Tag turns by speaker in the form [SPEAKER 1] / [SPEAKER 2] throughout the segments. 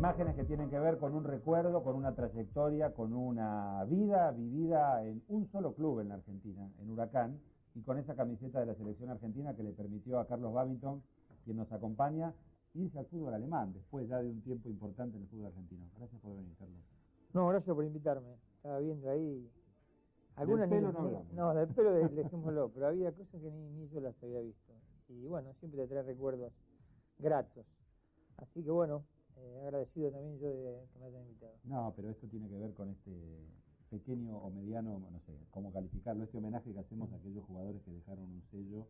[SPEAKER 1] imágenes que tienen que ver con un recuerdo, con una trayectoria, con una vida vivida en un solo club en la Argentina, en Huracán, y con esa camiseta de la selección argentina que le permitió a Carlos Babington, quien nos acompaña, irse al fútbol alemán, después ya de un tiempo importante en el fútbol argentino. Gracias por venir, Carlos.
[SPEAKER 2] No, gracias por invitarme. Estaba viendo ahí...
[SPEAKER 1] Del pelo no hablamos.
[SPEAKER 2] No, del pelo dejémoslo, pero había cosas que ni yo las había visto. Y bueno, siempre te trae recuerdos gratos. Así que bueno, agradecido también yo de que me hayan invitado.
[SPEAKER 1] No, pero esto tiene que ver con este pequeño o mediano, no sé cómo calificarlo, este homenaje que hacemos a aquellos jugadores que dejaron un sello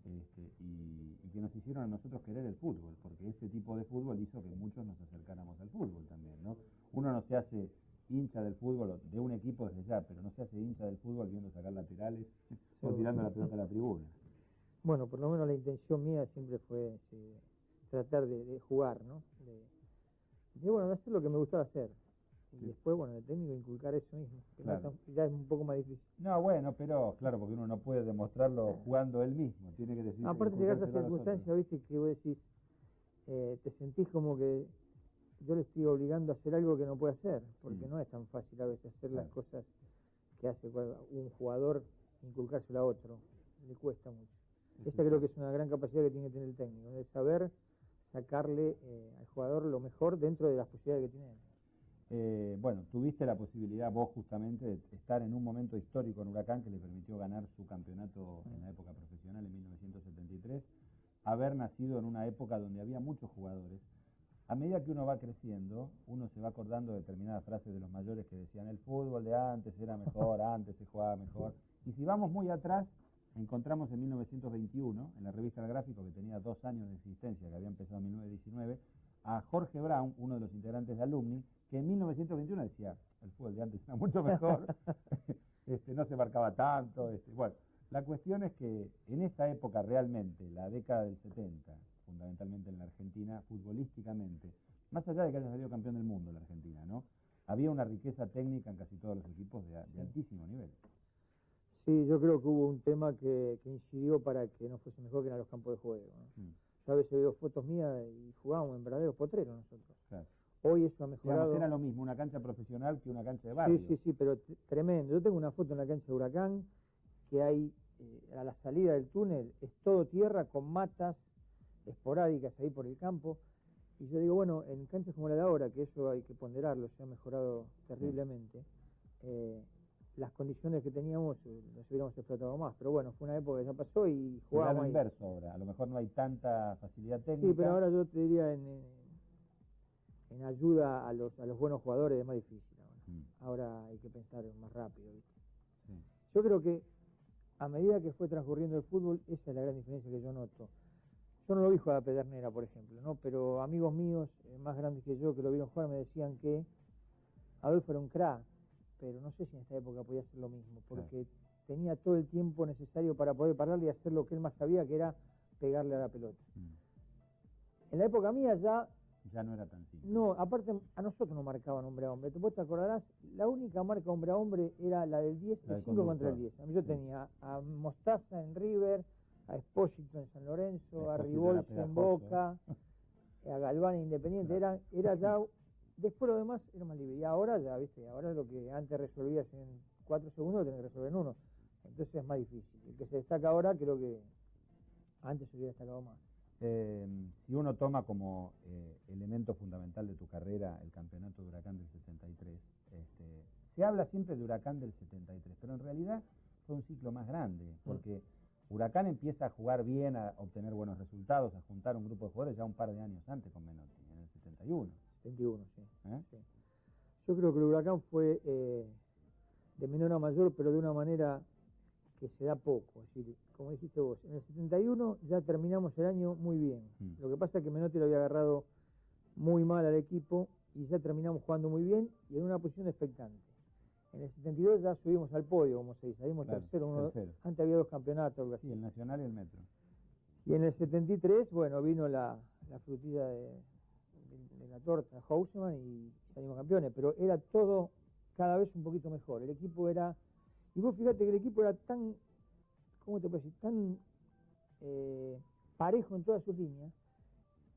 [SPEAKER 1] y que nos hicieron a nosotros querer el fútbol, porque este tipo de fútbol hizo que muchos nos acercáramos al fútbol también, ¿no? Uno no se hace hincha del fútbol de un equipo desde ya, pero no se hace hincha del fútbol viendo sacar laterales o tirando la pelota a la tribuna.
[SPEAKER 2] Bueno, por lo menos la intención mía siempre fue tratar de jugar, ¿no? De hacer lo que me gustaba hacer. Y sí. Después, bueno, el técnico inculcar eso mismo, que claro. Ya es un poco más difícil.
[SPEAKER 1] No, bueno, pero claro, porque uno no puede demostrarlo jugando él mismo, tiene que decir.
[SPEAKER 2] Aparte llegar a esa circunstancia, viste, que vos decís, te sentís como que yo le estoy obligando a hacer algo que no puede hacer, porque no es tan fácil a veces hacer las cosas que hace un jugador, inculcárselo a otro, le cuesta mucho. Esa creo que es una gran capacidad que tiene que tener el técnico, de saber sacarle al jugador lo mejor dentro de las posibilidades que tiene él.
[SPEAKER 1] Bueno, tuviste la posibilidad vos justamente de estar en un momento histórico en Huracán que le permitió ganar su campeonato en la época profesional en 1973, haber nacido en una época donde había muchos jugadores. A medida que uno va creciendo, uno se va acordando de determinadas frases de los mayores que decían el fútbol de antes era mejor, antes se jugaba mejor. Y si vamos muy atrás, encontramos en 1921, en la revista El Gráfico, que tenía 2 años de existencia, que había empezado en 1919, a Jorge Brown, uno de los integrantes de Alumni, que en 1921 decía, el fútbol de antes era mucho mejor, no se marcaba tanto. Bueno, la cuestión es que en esa época realmente, la década del 70, fundamentalmente en la Argentina, futbolísticamente, más allá de que haya salido campeón del mundo la Argentina, ¿no? Había una riqueza técnica en casi todos los equipos de altísimo nivel.
[SPEAKER 2] Sí, yo creo que hubo un tema que incidió para que no fuese mejor que eran los campos de juego, ¿no? Yo a veces veo fotos mías y jugábamos en verdaderos potreros nosotros. Claro. Hoy eso ha mejorado.
[SPEAKER 1] Digamos, era lo mismo una cancha profesional que una cancha de barrio.
[SPEAKER 2] Sí, pero tremendo. Yo tengo una foto en la cancha de Huracán que hay a la salida del túnel, es todo tierra con matas esporádicas ahí por el campo. Y yo digo, bueno, en canchas como la de ahora, que eso hay que ponderarlo, se ha mejorado terriblemente, las condiciones que teníamos nos hubiéramos explotado más. Pero bueno, fue una época que ya pasó y jugábamos
[SPEAKER 1] ahí. Inverso ahora, a lo mejor no hay tanta facilidad técnica.
[SPEAKER 2] Sí, pero ahora yo te diría en ayuda a los buenos jugadores es más difícil ahora. Ahora hay que pensar más rápido, ¿viste? Sí. Yo creo que a medida que fue transcurriendo el fútbol, esa es la gran diferencia que yo noto. Yo no lo vi jugar a Pedernera, por ejemplo, ¿no? Pero amigos míos más grandes que yo que lo vieron jugar me decían que Adolfo era un crack, pero no sé si en esta época podía hacer lo mismo, porque tenía todo el tiempo necesario para poder pararle y hacer lo que él más sabía, que era pegarle a la pelota. En la época mía ya
[SPEAKER 1] no era tan simple.
[SPEAKER 2] No, aparte a nosotros nos marcaban hombre a hombre. Vos te acordarás, la única marca hombre a hombre era la del 10, el 5 contra el 10. Yo tenía a Mostaza en River, a Espósito en San Lorenzo, a Ribolso en Boca, a Galván en Independiente. Era ya, después lo demás era más libre. Y ahora ya, viste, ahora lo que antes resolvías en 4 segundos lo tenés que resolver en 1. Entonces es más difícil. El que se destaca ahora creo que antes se hubiera destacado más.
[SPEAKER 1] Si uno toma como elemento fundamental de tu carrera el campeonato de Huracán del 73, se habla siempre de Huracán del 73, pero en realidad fue un ciclo más grande, porque Huracán empieza a jugar bien, a obtener buenos resultados, a juntar un grupo de jugadores ya un par de años antes con Menotti, en el 71.
[SPEAKER 2] 71, sí. Sí. Yo creo que el Huracán fue de menor a mayor, pero de una manera que se da poco, es decir, como dijiste vos, en el 71 ya terminamos el año muy bien. Lo que pasa es que Menotti lo había agarrado muy mal al equipo y ya terminamos jugando muy bien y en una posición expectante. En el 72 ya subimos al podio, como se dice, salimos tercero. Antes había 2 campeonatos, algo así.
[SPEAKER 1] Sí, el Nacional y el Metro.
[SPEAKER 2] Y en el 73, bueno, vino la frutilla de la torta, Houseman, y salimos campeones, pero era todo cada vez un poquito mejor. El equipo era... Y vos fíjate que el equipo era tan, ¿cómo te puedo decir? Tan parejo en todas sus líneas.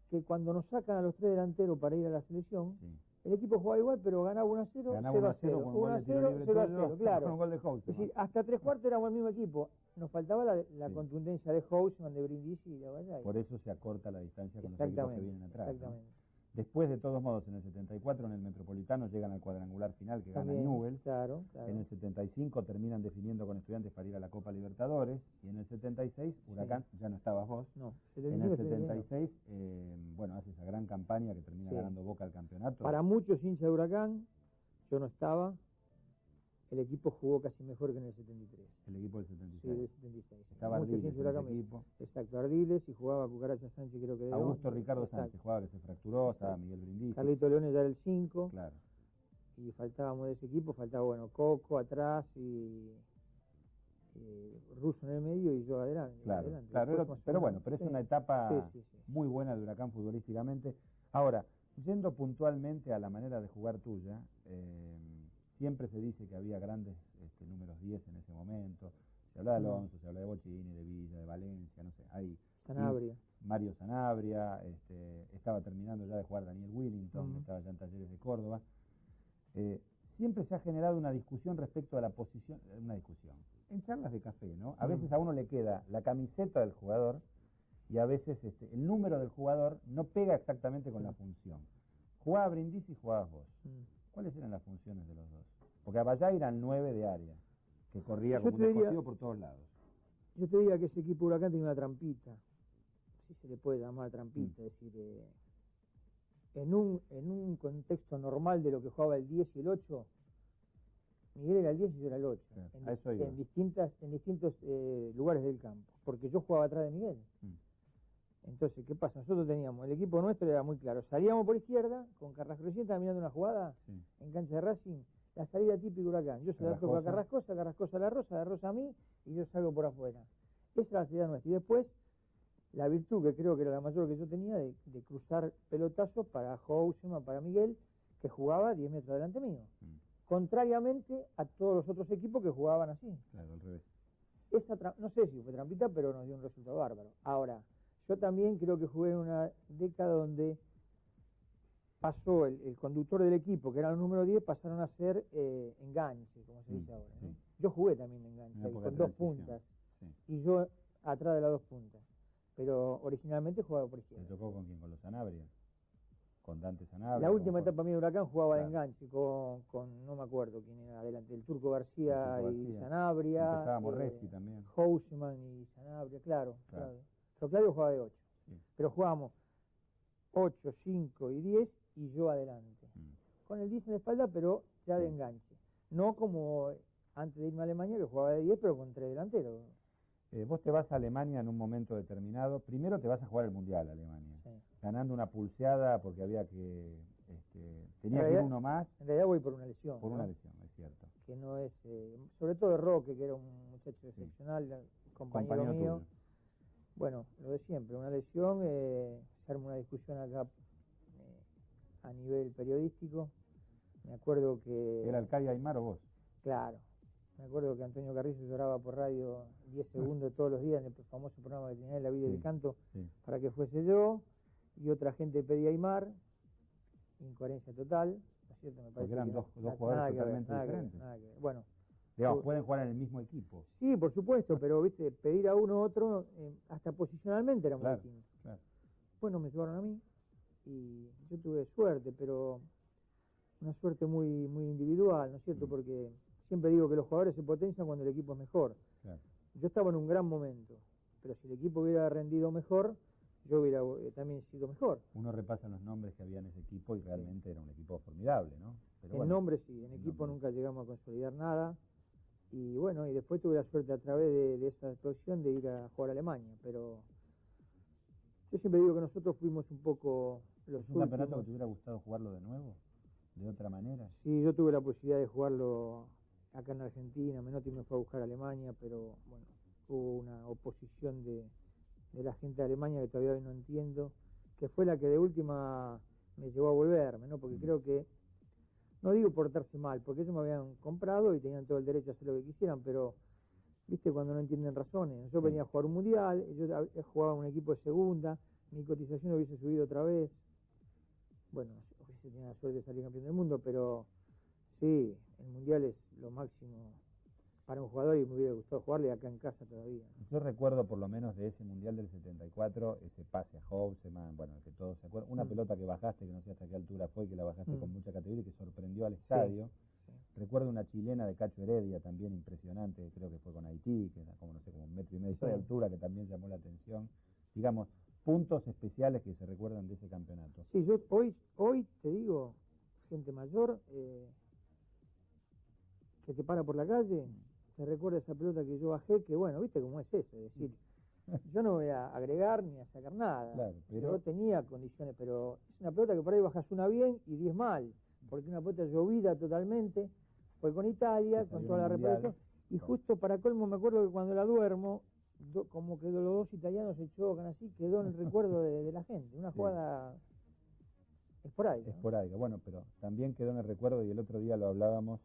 [SPEAKER 2] que cuando nos sacan a los 3 delanteros para ir a la selección,
[SPEAKER 1] Sí.
[SPEAKER 2] el equipo jugaba igual, pero ganaba 1-0,
[SPEAKER 1] Ganaba 1-0 con un gol de tiro libre
[SPEAKER 2] 0-0, claro.
[SPEAKER 1] con un gol de Houseman.
[SPEAKER 2] Es decir, hasta 3/4 éramos el mismo equipo. Nos faltaba la
[SPEAKER 1] Sí.
[SPEAKER 2] contundencia de Houseman, de Brindisi y de Aguayay.
[SPEAKER 1] Por eso se acorta la distancia con los equipos que vienen atrás.
[SPEAKER 2] Exactamente.
[SPEAKER 1] ¿No? Después, de todos modos, en el 74, en el Metropolitano, llegan al cuadrangular final que gana
[SPEAKER 2] También,
[SPEAKER 1] Newell's.
[SPEAKER 2] claro.
[SPEAKER 1] En el 75 terminan definiendo con Estudiantes para ir a la Copa Libertadores. Y en el 76, Huracán, ya no estabas vos.
[SPEAKER 2] No,
[SPEAKER 1] En el 76, bueno, hace esa gran campaña que termina ganando Boca el campeonato.
[SPEAKER 2] Para muchos hinchas de Huracán, yo no estaba, el equipo jugó casi mejor que en el 73.
[SPEAKER 1] El equipo del 76.
[SPEAKER 2] Sí, del 76.
[SPEAKER 1] Estaba Ardiles en ese equipo.
[SPEAKER 2] Exacto, Ardiles, y jugaba Cucaracha Sánchez, creo que de
[SPEAKER 1] Augusto Ricardo Sánchez jugaba, que se fracturó, estaba Miguel Brindisi.
[SPEAKER 2] Carlito Leones ya era el 5.
[SPEAKER 1] Claro.
[SPEAKER 2] Y faltábamos de ese equipo, faltaba, bueno, Coco atrás y Russo en el medio y yo adelante.
[SPEAKER 1] Claro, claro, pero bueno, pero es una etapa muy buena de Huracán futbolísticamente. Ahora, yendo puntualmente a la manera de jugar tuya, siempre se dice que había grandes números 10 en ese momento. Se habla de Alonso, se habla de Bocchini, de Villa, de Valencia, no sé, hay
[SPEAKER 2] Sanabria.
[SPEAKER 1] Mario Sanabria, estaba terminando ya de jugar Daniel Willington, que estaba ya en Talleres de Córdoba. Siempre se ha generado una discusión respecto a la posición, una discusión, en charlas de café, ¿no? A veces a uno le queda la camiseta del jugador y a veces el número del jugador no pega exactamente con la función. Jugaba Brindisi y jugabas vos. ¿Cuáles eran las funciones de los dos? Porque Abayá era el 9 de área, que corría como un desconocido por todos lados.
[SPEAKER 2] Yo te diría que ese equipo Huracán tenía una trampita, si se le puede llamar trampita, es decir, en un contexto normal de lo que jugaba el 10 y el 8, Miguel era el 10 y yo era el 8, en distintos lugares del campo, porque yo jugaba atrás de Miguel. Entonces, ¿qué pasa? Nosotros teníamos, el equipo nuestro era muy claro, salíamos por izquierda, con Carrasco recién estaba mirando una jugada en cancha de Racing, la salida típica Huracán, yo se la toco a Carrascosa, Carrascosa a la Rosa a mí, y yo salgo por afuera. Esa era la salida nuestra, y después, la virtud que creo que era la mayor que yo tenía, de cruzar pelotazos para Houseman, para Miguel, que jugaba 10 metros delante mío. Contrariamente a todos los otros equipos que jugaban así.
[SPEAKER 1] Claro, al revés.
[SPEAKER 2] No sé si fue trampita, pero nos dio un resultado bárbaro. Ahora, yo también creo que jugué en una década donde pasó el conductor del equipo, que era el número 10, pasaron a ser enganche, como se dice ahora, ¿no? Yo jugué también de enganche, con 2 puntas, y yo atrás de las 2 puntas. Pero originalmente jugaba por izquierda.
[SPEAKER 1] ¿Te tocó con quién? ¿Con los Sanabria? ¿Con Dante Sanabria?
[SPEAKER 2] La última etapa mía de Huracán jugaba de enganche con no me acuerdo quién era adelante, el Turco García y Sanabria.
[SPEAKER 1] Empezaba Morresi también.
[SPEAKER 2] Houseman y Sanabria, claro. Pero Claudio jugaba de 8. Pero jugábamos 8, 5 y 10 y yo adelante. Con el 10 en la espalda, pero ya de enganche. No como antes de irme a Alemania, que jugaba de 10, pero con 3 delanteros.
[SPEAKER 1] Vos te vas a Alemania en un momento determinado. Primero te vas a jugar el Mundial a Alemania, ganando una pulseada porque había que... tenía que ir uno más.
[SPEAKER 2] En realidad voy por una lesión.
[SPEAKER 1] Por una lesión, es cierto.
[SPEAKER 2] Que no es... sobre todo de Roque, que era un muchacho excepcional, compañero mío. Tuyo. Bueno, lo de siempre, una lesión, se arma una discusión acá a nivel periodístico. Me acuerdo que...
[SPEAKER 1] ¿Era Alcalde Aymar o vos?
[SPEAKER 2] Claro. Me acuerdo que Antonio Carrizo lloraba por radio 10 segundos todos los días en el famoso programa que tenía La Vida y el Canto para que fuese yo, y otra gente pedía Aymar, incoherencia total, ¿no es cierto? Me parece
[SPEAKER 1] porque eran dos jugadores totalmente diferentes.
[SPEAKER 2] Bueno,
[SPEAKER 1] digamos, pueden jugar en el mismo equipo.
[SPEAKER 2] Sí, por supuesto, pero viste, pedir a uno u otro, hasta posicionalmente era muy distinto. Claro. Bueno, me llevaron a mí y yo tuve suerte, pero una suerte muy, muy individual, ¿no es cierto? Porque siempre digo que los jugadores se potencian cuando el equipo es mejor. Claro. Yo estaba en un gran momento, pero si el equipo hubiera rendido mejor, yo hubiera también sido mejor.
[SPEAKER 1] Uno repasa los nombres que había en ese equipo y realmente era un equipo formidable, ¿no?
[SPEAKER 2] Pero en nombre sí, en equipo nunca llegamos a consolidar nada. Y bueno, y después tuve la suerte a través de esa actuación de ir a jugar a Alemania, pero yo siempre digo que nosotros fuimos un poco los
[SPEAKER 1] últimos. ¿Es un campeonato que te hubiera gustado jugarlo de nuevo? ¿De otra manera?
[SPEAKER 2] Sí, yo tuve la posibilidad de jugarlo acá en Argentina. Menotti me fue a buscar a Alemania, pero bueno, hubo una oposición de la gente de Alemania que todavía hoy no entiendo, que fue la que de última me llevó a volverme, ¿no? Porque creo que, no digo portarse mal, porque ellos me habían comprado y tenían todo el derecho a hacer lo que quisieran, pero, viste, cuando no entienden razones. Yo venía a jugar un mundial, yo jugaba en un equipo de segunda, mi cotización hubiese subido otra vez. Bueno, hubiese tenido la suerte de salir campeón del mundo, pero sí, el Mundial es lo máximo para un jugador y me hubiera gustado jugarle acá en casa todavía.
[SPEAKER 1] Yo recuerdo por lo menos de ese Mundial del 74, ese pase a Houseman, bueno, que todos se acuerdan, una pelota que bajaste, que no sé hasta qué altura fue, que la bajaste con mucha categoría y que sorprendió al estadio. Sí. Recuerdo una chilena de Cacho Heredia también impresionante, creo que fue con Haití, que era como, no sé, como 1,5 metros de altura, que también llamó la atención. Digamos, puntos especiales que se recuerdan de ese campeonato.
[SPEAKER 2] Sí, yo hoy te digo, gente mayor, que te para por la calle, te recuerda esa pelota que yo bajé, que bueno, viste cómo es eso, es decir, yo no voy a agregar ni a sacar nada, claro, pero yo tenía condiciones, pero es una pelota que por ahí bajas una bien y 10 mal, porque una pelota llovida totalmente, fue con Italia, con toda la reparación, y justo para colmo me acuerdo que cuando la duermo, como que los dos italianos se chocan así, quedó en el recuerdo de la gente, una jugada esporádica.
[SPEAKER 1] Esporádica, bueno, pero también quedó en el recuerdo, y el otro día lo hablábamos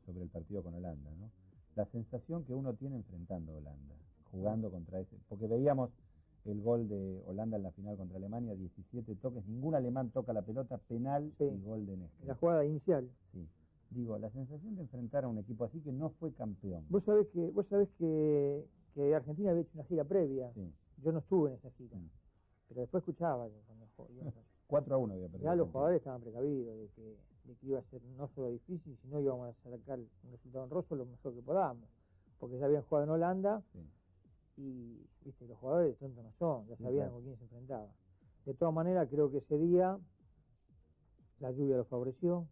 [SPEAKER 1] sobre el partido con Holanda, ¿no? La sensación que uno tiene enfrentando a Holanda, jugando contra ese, porque veíamos el gol de Holanda en la final contra Alemania, 17 toques, ningún alemán toca la pelota, penal y gol de Néstor.
[SPEAKER 2] La jugada inicial.
[SPEAKER 1] Sí. Digo, la sensación de enfrentar a un equipo así que no fue campeón.
[SPEAKER 2] Vos sabés que Argentina había hecho una gira previa. Sí. Yo no estuve en esa gira. Pero después escuchaba cuando
[SPEAKER 1] 4-1 había perdido.
[SPEAKER 2] Ya los jugadores estaban precavidos de que iba a ser no solo difícil, sino íbamos a sacar un resultado honroso lo mejor que podamos. Porque ya habían jugado en Holanda y viste, los jugadores tontos no son, ya sabían con quién se enfrentaba. De todas maneras, creo que ese día la lluvia los favoreció.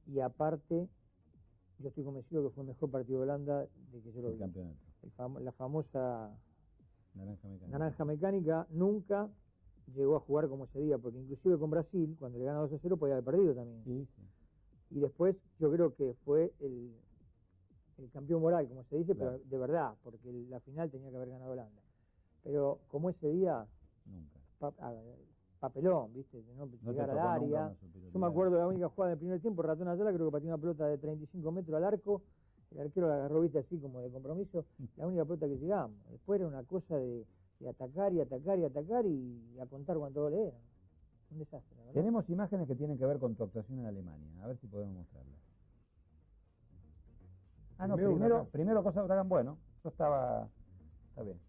[SPEAKER 2] Y aparte, yo estoy convencido que fue el mejor partido de Holanda de que yo lo vi. La famosa naranja mecánica nunca llegó a jugar como ese día, porque inclusive con Brasil, cuando le gana 2-0, podía haber perdido también. Sí. Y después yo creo que fue el campeón moral, como se dice, pero de verdad, porque la final tenía que haber ganado Holanda. Pero como ese día, nunca. Papelón, ¿viste? No llegar al área. Yo me acuerdo de la única jugada del primer tiempo, Ratón Ayala, creo que pateó una pelota de 35 metros al arco, el arquero la agarró, viste, así como de compromiso, la única pelota que llegamos. Después era una cosa de atacar y atacar y atacar y a contar cuántos goles eran. Un desastre, ¿verdad?
[SPEAKER 1] Tenemos imágenes que tienen que ver con tu actuación en Alemania, a ver si podemos mostrarlas. Primero cosa de Huracán, bueno, yo está bien,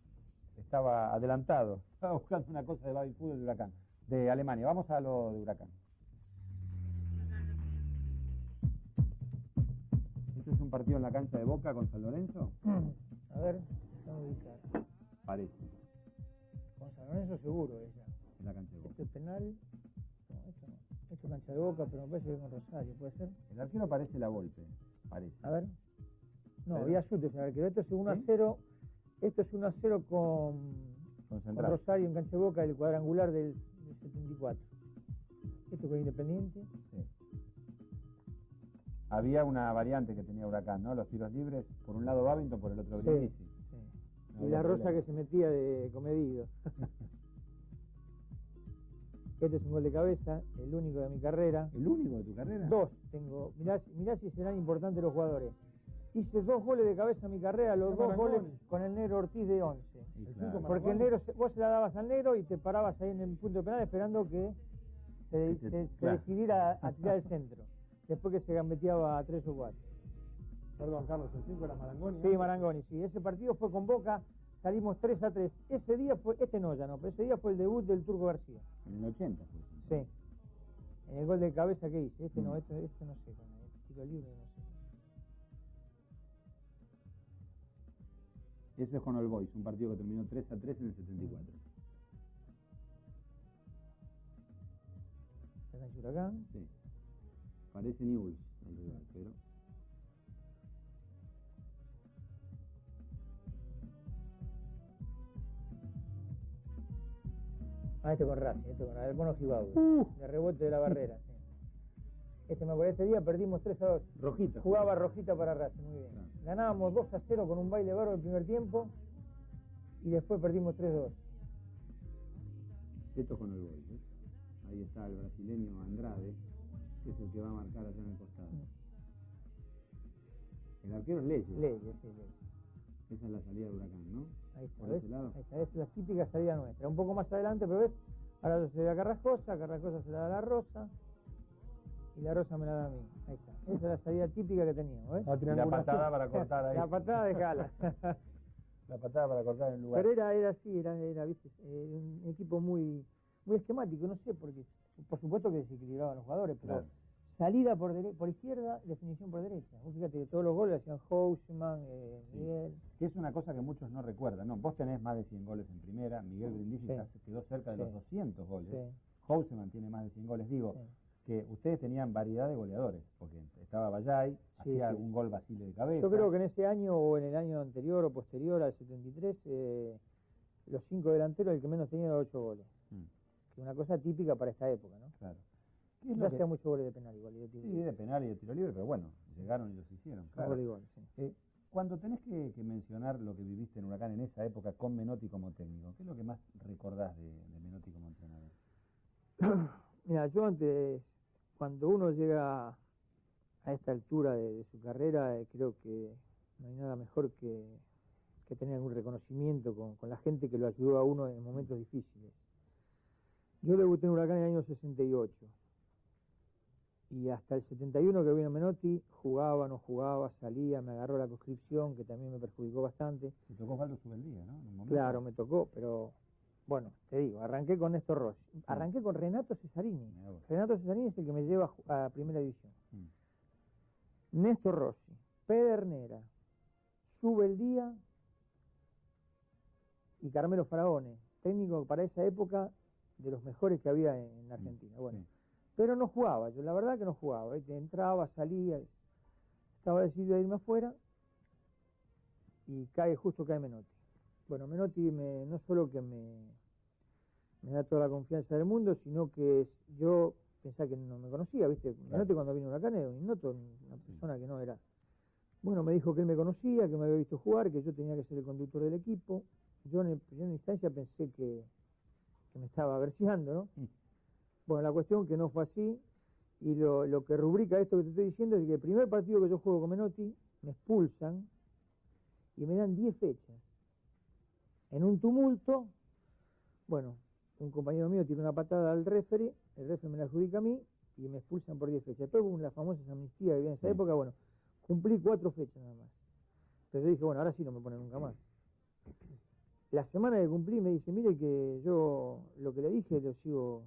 [SPEAKER 1] estaba adelantado, estaba buscando una cosa de baby fútbol de Huracán. De Alemania. Vamos a lo de Huracán. ¿Esto es un partido en la cancha de Boca con San Lorenzo?
[SPEAKER 2] A ver, vamos a ubicar.
[SPEAKER 1] Parece.
[SPEAKER 2] Con San Lorenzo seguro ella.
[SPEAKER 1] Es la cancha de Boca.
[SPEAKER 2] Este es penal. No, esto no. Esto es cancha de Boca, pero me parece que es con Rosario, ¿puede ser?
[SPEAKER 1] El arquero parece la Volpe. Parece.
[SPEAKER 2] A ver. No, había chutes en el arquero. Esto es 1-0. Esto es 1-0 con Rosario en cancha de Boca, el cuadrangular del 74. Esto con Independiente.
[SPEAKER 1] Sí. Había una variante que tenía Huracán, ¿no? Los tiros libres, por un lado Babington, por el otro Brindisi.
[SPEAKER 2] Sí. No, y la Rosa que se metía de comedido. Este es un gol de cabeza, el único de mi carrera.
[SPEAKER 1] ¿El único de tu carrera?
[SPEAKER 2] 2 tengo. Mirá si serán importantes los jugadores. Hice 2 goles de cabeza en mi carrera, los 2 goles con el negro Ortiz de 11. Claro. Porque el negro, vos se la dabas al negro y te parabas ahí en el punto de penal esperando que se decidiera a tirar el centro. Después que se gambeteaba a 3 o 4.
[SPEAKER 3] Perdón, Carlos, el 5 era Marangoni.
[SPEAKER 2] Sí, Marangoni, sí. Ese partido fue con Boca, salimos 3-3. Ese día fue, pero ese día fue el debut del Turco García.
[SPEAKER 1] En el 80 fue.
[SPEAKER 2] Sí. En el gol de cabeza que hice. Este no sé, con el tiro libre no sé.
[SPEAKER 1] Eso es con All Boys, un partido que terminó 3-3 en el 74.
[SPEAKER 2] ¿Está en Huracán?
[SPEAKER 1] Sí. Parece Newell's, en realidad, pero...
[SPEAKER 2] Este con Racing, el Mono Gibau, de rebote de la barrera. Sí. Me acuerdo, este día perdimos 3-2.
[SPEAKER 1] Rojita.
[SPEAKER 2] Jugaba Rojita para Racing, muy bien. Claro. Ganábamos 2-0 con un baile bárbaro el primer tiempo y después perdimos 3-2.
[SPEAKER 1] Esto con el gol, ¿eh? Ahí está el brasileño Andrade, que es el que va a marcar allá en el costado. El arquero es Leyes.
[SPEAKER 2] Leyes, sí, Leyes.
[SPEAKER 1] Esa es la salida de Huracán, ¿no?
[SPEAKER 2] Ahí está,
[SPEAKER 1] ¿Por
[SPEAKER 2] ¿ves?
[SPEAKER 1] ese lado?
[SPEAKER 2] Ahí está, es la típica salida nuestra. Un poco más adelante, pero ves, ahora se da a Carrascosa se la da a la Rosa, y la Rosa me la da a mí. Ahí está. Esa es la salida típica que teníamos, ¿ves?
[SPEAKER 1] Y la patada para cortar ahí.
[SPEAKER 2] La patada de Jala.
[SPEAKER 1] La patada para cortar en el lugar.
[SPEAKER 2] Pero era así, era ¿viste? Un equipo muy esquemático, no sé, porque por supuesto que desequilibraban los jugadores, pero
[SPEAKER 1] Claro.
[SPEAKER 2] salida por izquierda, definición por derecha. Vos fíjate que todos los goles hacían Houseman,
[SPEAKER 1] Sí.
[SPEAKER 2] Miguel.
[SPEAKER 1] Que es una cosa que muchos no recuerdan, ¿no? Vos tenés más de 100 goles en primera, Miguel Brindisi
[SPEAKER 2] Sí.
[SPEAKER 1] ya se quedó cerca de
[SPEAKER 2] Sí.
[SPEAKER 1] los 200 goles,
[SPEAKER 2] Sí.
[SPEAKER 1] Houseman tiene más de 100 goles, digo,
[SPEAKER 2] Sí.
[SPEAKER 1] que ustedes tenían variedad de goleadores, porque estaba Bayay, hacía
[SPEAKER 2] sí.
[SPEAKER 1] algún gol Basile de cabeza.
[SPEAKER 2] Yo creo que en ese año o en el año anterior o posterior al 73, los 5 delanteros, el que menos tenía era 8 goles. Que es una cosa típica para esta época, ¿no?
[SPEAKER 1] Claro. ¿Qué es
[SPEAKER 2] No
[SPEAKER 1] lo que...
[SPEAKER 2] hacía muchos goles de penal igual. Y de tiro
[SPEAKER 1] Sí,
[SPEAKER 2] libre.
[SPEAKER 1] de penal y de tiro libre, pero bueno, llegaron y los hicieron, claro.
[SPEAKER 2] Gol y gol, sí.
[SPEAKER 1] Cuando tenés que mencionar lo que viviste en Huracán en esa época con Menotti como técnico, ¿qué es lo que más recordás de Menotti como entrenador?
[SPEAKER 2] Mira, yo antes, cuando uno llega a esta altura de su carrera, creo que no hay nada mejor que tener algún reconocimiento con la gente que lo ayudó a uno en momentos difíciles. Yo debuté en Huracán en el año 68 y hasta el 71 que vino Menotti, jugaba, no jugaba, salía, me agarró la conscripción, que también me perjudicó bastante.
[SPEAKER 1] Te tocó Osvaldo Subeldía, ¿no? En un momento.
[SPEAKER 2] Claro, me tocó, pero bueno, te digo, arranqué con Néstor Rossi, arranqué con Renato Cesarini.
[SPEAKER 1] Mirá vos.
[SPEAKER 2] Renato Cesarini es el que me lleva a Primera División.
[SPEAKER 1] Mm.
[SPEAKER 2] Néstor Rossi, Pedernera, Subeldía y Carmelo Faraone, técnico para esa época de los mejores que había en Argentina. Bueno,
[SPEAKER 1] Sí.
[SPEAKER 2] pero no jugaba, yo la verdad que no jugaba, ¿viste? Entraba, salía, estaba decidido a irme afuera y justo cae Menotti. Bueno, Menotti no solo que me da toda la confianza del mundo, sino que yo pensaba que no me conocía, ¿viste?
[SPEAKER 1] Claro.
[SPEAKER 2] Menotti cuando vino a Huracán era un ignoto, una persona que no era. Bueno, me dijo que él me conocía, que me había visto jugar, que yo tenía que ser el conductor del equipo. Yo en primera instancia pensé que me estaba verseando, ¿no?
[SPEAKER 1] Mm.
[SPEAKER 2] Bueno, la cuestión que no fue así, y lo que rubrica esto que te estoy diciendo es que el primer partido que yo juego con Menotti, me expulsan y me dan 10 fechas. En un tumulto, bueno, un compañero mío tira una patada al referee, el referee me la adjudica a mí y me expulsan por 10 fechas. Después hubo la famosa amnistía que había en esa
[SPEAKER 1] Sí.
[SPEAKER 2] época, bueno, cumplí 4 fechas nada más. Pero yo dije, bueno, ahora sí no me ponen nunca más. La semana que cumplí me dice, mire que yo lo que le dije lo sigo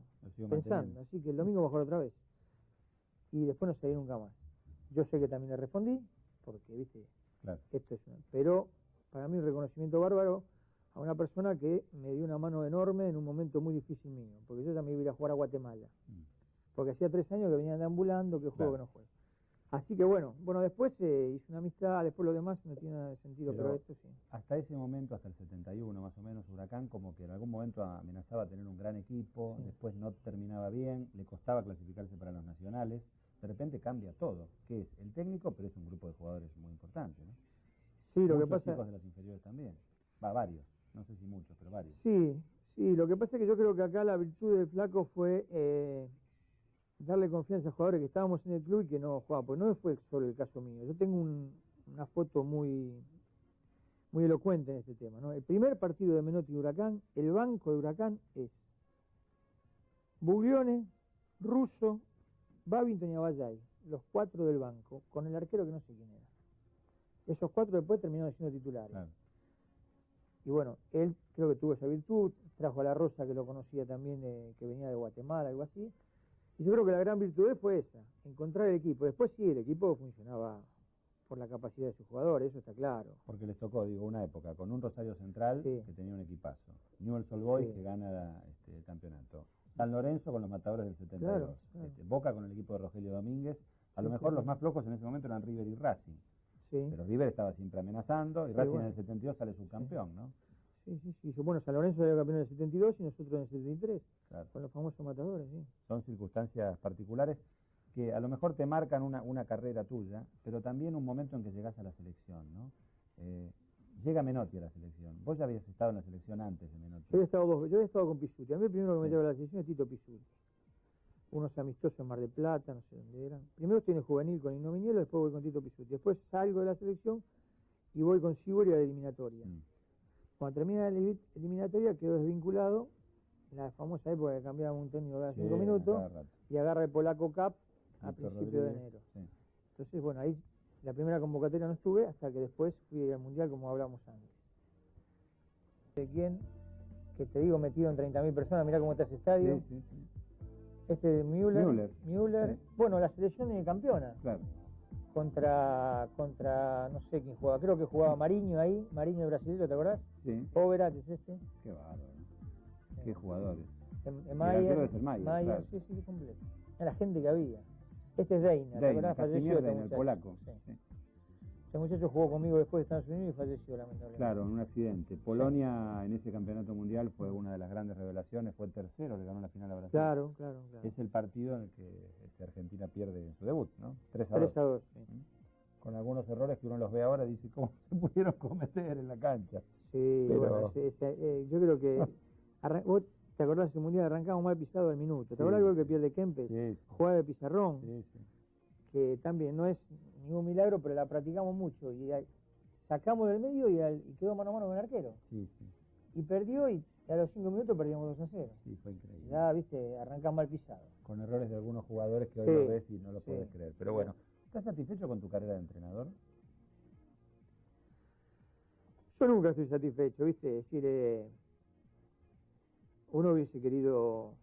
[SPEAKER 2] pensando,
[SPEAKER 1] manteniendo.
[SPEAKER 2] así que el domingo mejor otra vez. Y después no salí nunca más. Yo sé que también le respondí, porque, viste,
[SPEAKER 1] Claro.
[SPEAKER 2] esto es pero para mí un reconocimiento bárbaro a una persona que me dio una mano enorme en un momento muy difícil mío, porque yo ya me iba a ir a jugar a Guatemala, porque hacía 3 años que venía deambulando, que juego,
[SPEAKER 1] Claro.
[SPEAKER 2] que no juego. Así que bueno, después hice una amistad, después lo demás no tiene nada de sentido, pero esto sí.
[SPEAKER 1] Hasta ese momento, hasta el 71 más o menos, Huracán como que en algún momento amenazaba tener un gran equipo,
[SPEAKER 2] Sí.
[SPEAKER 1] después no terminaba bien, le costaba clasificarse para los nacionales, de repente cambia todo, que es el técnico, pero es un grupo de jugadores muy importante, ¿no?
[SPEAKER 2] Sí, lo que
[SPEAKER 1] Muchos
[SPEAKER 2] pasa...
[SPEAKER 1] chicos de las inferiores también, varios, no sé si muchos, pero varios.
[SPEAKER 2] Sí, lo que pasa es que yo creo que acá la virtud del Flaco fue darle confianza a jugadores que estábamos en el club y que no jugaban, porque no fue solo el caso mío. Yo tengo una foto muy elocuente en este tema, ¿no? El primer partido de Menotti y Huracán, el banco de Huracán es Buglione, Russo, Babington y Abayay, los 4 del banco, con el arquero que no sé quién era. Esos 4 después terminaron siendo titulares.
[SPEAKER 1] Claro.
[SPEAKER 2] Y bueno, él creo que tuvo esa virtud, trajo a la Rosa, que lo conocía también, que venía de Guatemala, algo así. Y yo creo que la gran virtud de él fue esa, encontrar el equipo. Después sí, el equipo funcionaba por la capacidad de sus jugadores, eso está claro.
[SPEAKER 1] Porque les tocó, digo, una época con un Rosario Central
[SPEAKER 2] Sí.
[SPEAKER 1] que tenía un equipazo, Newell's Old Boys
[SPEAKER 2] Sí.
[SPEAKER 1] que gana el campeonato, San Lorenzo con los Matadores del 72,
[SPEAKER 2] Claro.
[SPEAKER 1] Boca con el equipo de Rogelio Domínguez, a lo
[SPEAKER 2] Sí,
[SPEAKER 1] mejor
[SPEAKER 2] sí,
[SPEAKER 1] los
[SPEAKER 2] sí.
[SPEAKER 1] más flojos en ese momento eran River y Racing,
[SPEAKER 2] Sí,
[SPEAKER 1] pero River estaba siempre amenazando y
[SPEAKER 2] Sí,
[SPEAKER 1] Racing
[SPEAKER 2] bueno.
[SPEAKER 1] en el 72 sale subcampeón, ¿no?
[SPEAKER 2] sí. Bueno, San Lorenzo era campeón en el 72 y nosotros en el 73,
[SPEAKER 1] Claro.
[SPEAKER 2] con los famosos matadores, sí.
[SPEAKER 1] Son circunstancias particulares que a lo mejor te marcan una carrera tuya, pero también un momento en que llegás a la selección, ¿no? Llega Menotti a la selección. Vos ya habías estado en la selección antes de Menotti.
[SPEAKER 2] Yo había estado con Pisuti. A mí el primero que me
[SPEAKER 1] Sí.
[SPEAKER 2] lleva a la selección es Tito Pisuti. Unos amistosos en Mar del Plata, no sé dónde eran. Primero estoy en el juvenil con Igno Viñolo, después voy con Tito Pisuti. Después salgo de la selección y voy con Sibori a la eliminatoria. Cuando termina la eliminatoria quedo desvinculado, en la famosa época que cambiábamos un técnico cada 5 minutos, y agarra el Polaco Cup a principios de enero. Sí. Entonces, bueno, ahí la primera convocatoria no estuve hasta que después fui al Mundial, como hablamos antes. ¿De quién? Que te digo, metieron 30.000 personas, mirá cómo está ese estadio.
[SPEAKER 1] Sí, sí, sí.
[SPEAKER 2] Este de Müller. Sí. Bueno, la selección es campeona.
[SPEAKER 1] Claro.
[SPEAKER 2] Contra, no sé quién jugaba, creo que jugaba Mariño ahí, Mariño brasileño, ¿te acordás?
[SPEAKER 1] Sí.
[SPEAKER 2] Overat es este.
[SPEAKER 1] Qué bárbaro. Sí. Qué jugadores.
[SPEAKER 2] Mayer,
[SPEAKER 1] claro.
[SPEAKER 2] sí, completo. La gente que había. Este es Deina, ¿te acordás? Falleció
[SPEAKER 1] el polaco.
[SPEAKER 2] Sí. Sí. Ese muchacho jugó conmigo después de Estados Unidos y falleció lamentablemente.
[SPEAKER 1] Claro, en un accidente. Polonia en ese campeonato mundial fue una de las grandes revelaciones, fue el tercero, le ganó la final a Brasil.
[SPEAKER 2] Claro.
[SPEAKER 1] Es el partido en el que Argentina pierde en su debut, ¿no? 3-2.
[SPEAKER 2] 3-2, sí.
[SPEAKER 1] Con algunos errores que uno los ve ahora y dice, ¿cómo se pudieron cometer en la cancha?
[SPEAKER 2] Sí,
[SPEAKER 1] pero...
[SPEAKER 2] bueno, yo creo que... ¿Vos te acordás de ese mundial? Arrancamos mal pisado al minuto. ¿Te acordás el gol que pierde Kempes?
[SPEAKER 1] Sí.
[SPEAKER 2] Jugada de pizarrón.
[SPEAKER 1] Sí.
[SPEAKER 2] Que también no es ningún milagro, pero la practicamos mucho. Y sacamos del medio y quedó mano a mano con el arquero.
[SPEAKER 1] Sí.
[SPEAKER 2] Y perdió y a los 5 minutos perdíamos 2-0.
[SPEAKER 1] Sí, fue increíble.
[SPEAKER 2] Ya, viste, arrancamos mal pisado.
[SPEAKER 1] Con errores de algunos jugadores que hoy lo ves y no lo puedes creer. Pero bueno, ¿estás satisfecho con tu carrera de entrenador?
[SPEAKER 2] Yo nunca estoy satisfecho, viste. Es decir, uno hubiese querido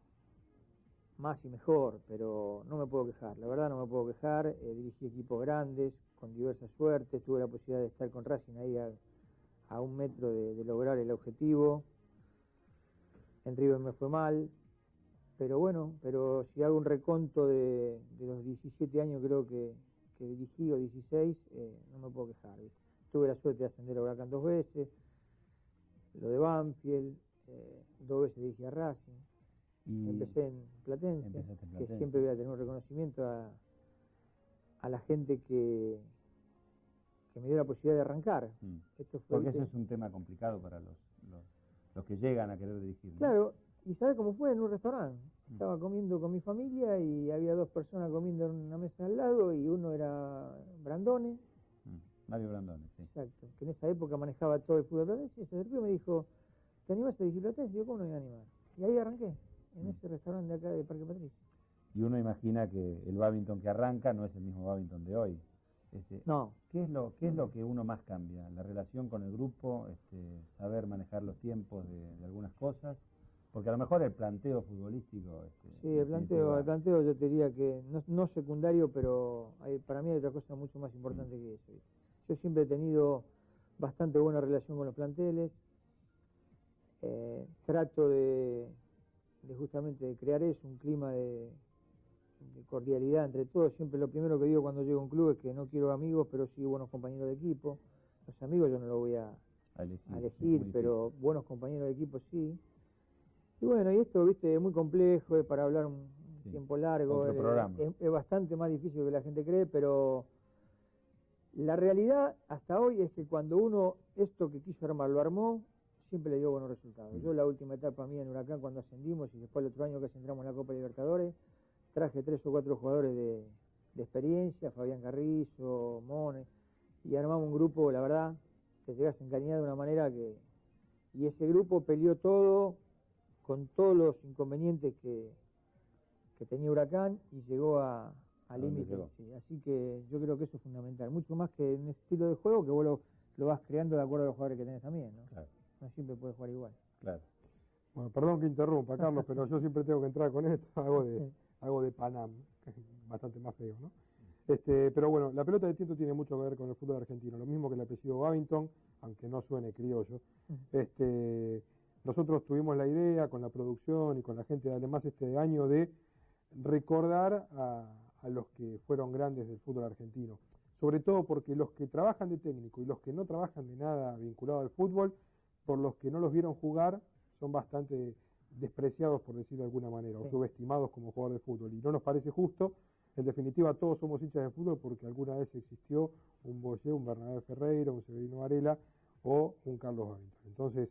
[SPEAKER 2] más y mejor, pero no me puedo quejar, la verdad no me puedo quejar. Dirigí equipos grandes, con diversas suertes, tuve la posibilidad de estar con Racing ahí a 1 metro de lograr el objetivo. En River me fue mal, pero bueno, si hago un reconto de los 17 años creo que dirigí, o 16, no me puedo quejar, ¿viste? Tuve la suerte de ascender a Huracán 2 veces, lo de Banfield, 2 veces dirigí a Racing. Y empecé en Platense, que siempre voy a tener un reconocimiento a la gente que me dio la posibilidad de arrancar.
[SPEAKER 1] Esto fue, porque eso es un tema complicado para los que llegan a querer dirigir, ¿no?
[SPEAKER 2] Claro, y ¿sabes cómo fue? En un restaurante. Estaba comiendo con mi familia y había 2 personas comiendo en una mesa al lado y uno era Brandone.
[SPEAKER 1] Mario Brandone, sí.
[SPEAKER 2] Exacto, que en esa época manejaba todo el fútbol platense, y se acercó y me dijo, ¿te animás a dirigir Platense? Y yo, ¿cómo no me voy a animar? Y ahí arranqué, en ese restaurante de acá de Parque Patricio.
[SPEAKER 1] Y uno imagina que el bádminton que arranca no es el mismo bádminton de hoy.
[SPEAKER 2] No.
[SPEAKER 1] ¿Qué es lo que uno más cambia? ¿La relación con el grupo? ¿Saber manejar los tiempos de algunas cosas? Porque a lo mejor el planteo futbolístico...
[SPEAKER 2] sí, el planteo yo te diría que no secundario, pero para mí hay otra cosa mucho más importante que eso. Yo siempre he tenido bastante buena relación con los planteles. Trato de justamente de crear eso, un clima de cordialidad entre todos. Siempre lo primero que digo cuando llego a un club es que no quiero amigos, pero sí buenos compañeros de equipo. Los amigos yo no los voy a elegir, pero buenos compañeros de equipo sí. Y bueno, y esto, viste, es muy complejo, es para hablar un tiempo largo, es bastante más difícil de lo que la gente cree, pero la realidad hasta hoy es que cuando uno esto que quiso armar lo armó, siempre le dio buenos resultados. Yo la última etapa mía en Huracán cuando ascendimos y después el otro año que entramos en la Copa Libertadores, traje 3 o 4 jugadores de experiencia, Fabián Carrizo, Mone, y armamos un grupo, la verdad, que llegas a encariñar de una manera y ese grupo peleó todo, con todos los inconvenientes que tenía Huracán, y llegó al límite. Sí. Así que yo creo que eso es fundamental, mucho más que un estilo de juego que vos lo vas creando de acuerdo a los jugadores que tenés también, ¿no? Claro. No siempre puedes jugar igual.
[SPEAKER 1] Claro.
[SPEAKER 3] Bueno, perdón que interrumpa, Carlos, pero yo siempre tengo que entrar con esto, algo de Panam, que es bastante más feo, ¿no? Pero bueno, la pelota de tiento tiene mucho que ver con el fútbol argentino, lo mismo que el apellido Babington, aunque no suene criollo. Nosotros tuvimos la idea con la producción y con la gente, además este año, de recordar a los que fueron grandes del fútbol argentino. Sobre todo porque los que trabajan de técnico y los que no trabajan de nada vinculado al fútbol, por los que no los vieron jugar, son bastante despreciados, por decirlo de alguna manera, o subestimados como jugador de fútbol. Y no nos parece justo. En definitiva, todos somos hinchas de fútbol porque alguna vez existió un Boyé, un Bernabé Ferreira, un Severino Varela o un Carlos Babington. Entonces,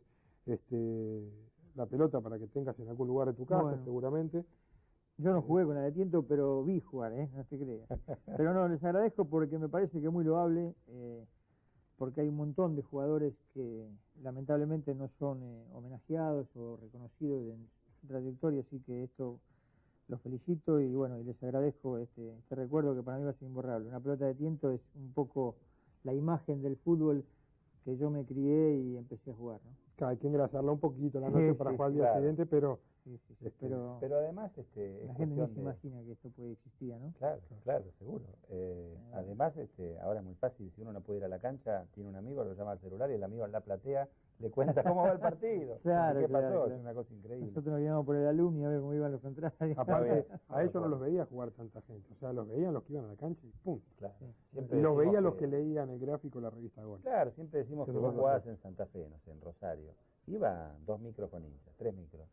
[SPEAKER 3] la pelota para que tengas en algún lugar de tu casa, seguramente.
[SPEAKER 2] Yo no jugué con la de tiento, pero vi jugar, no te creas. Pero no, les agradezco porque me parece que es muy loable. porque hay un montón de jugadores que lamentablemente no son homenajeados o reconocidos en su trayectoria, así que esto los felicito y bueno, y les agradezco este recuerdo que para mí va a ser imborrable. Una pelota de tiento es un poco la imagen del fútbol que yo me crié y empecé a jugar, ¿no?
[SPEAKER 3] Claro, hay que engrasarla un poquito la noche para jugar al día siguiente, pero...
[SPEAKER 1] Pero además
[SPEAKER 2] la gente no se imagina que esto puede existir, ¿no?
[SPEAKER 1] Claro, seguro. Además, ahora es muy fácil, si uno no puede ir a la cancha, tiene un amigo, lo llama al celular y el amigo la platea, le cuenta cómo va el partido, qué pasó, es una cosa increíble.
[SPEAKER 2] Nosotros nos guiamos por el alumni a ver cómo iban los contrarios.
[SPEAKER 3] Aparte, a ellos no los veía jugar tanta gente, o sea, los veían los que iban a la cancha y punto.
[SPEAKER 1] Claro.
[SPEAKER 3] Y los veían los que leían el gráfico la revista Gol.
[SPEAKER 1] Claro, siempre decimos que vos jugabas en Santa Fe, no sé, en Rosario. Iban 2 micros con hinchas, 3 micros.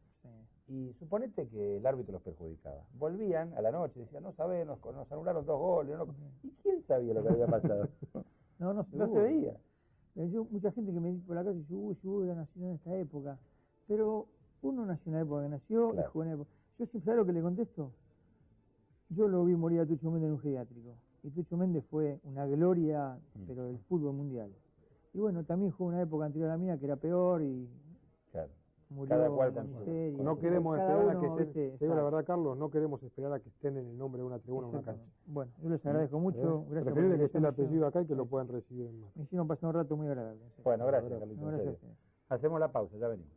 [SPEAKER 1] Y suponete que el árbitro los perjudicaba. Volvían a la noche, decían, no sabemos, nos anularon 2 goles. No. ¿Y quién sabía lo que había pasado?
[SPEAKER 2] no se veía. Mucha gente que me dice por la calle, yo nació en esta época. Pero uno nació en la época que nació y jugó en la época. Yo siempre, ¿sabes lo que le contesto? Yo lo vi morir a Tucho Méndez en un geriátrico. Y Tucho Méndez fue una gloria, pero del fútbol mundial. Y bueno, también jugó una época anterior a la mía que era peor y...
[SPEAKER 1] Claro.
[SPEAKER 2] Murió
[SPEAKER 1] cada cual
[SPEAKER 2] en la miseria.
[SPEAKER 3] No queremos esperar a que estén, te digo la verdad, Carlos, no queremos esperar a que estén en el nombre de una tribuna o una cancha.
[SPEAKER 2] Bueno, yo les agradezco mucho. Gracias.
[SPEAKER 3] Preferible que esté el apellido acá y que lo puedan recibir en más.
[SPEAKER 2] Me hicieron pasar un rato muy agradable.
[SPEAKER 1] Bueno, gracias, Carlitos.
[SPEAKER 2] Gracias.
[SPEAKER 1] Hacemos la pausa, ya venimos.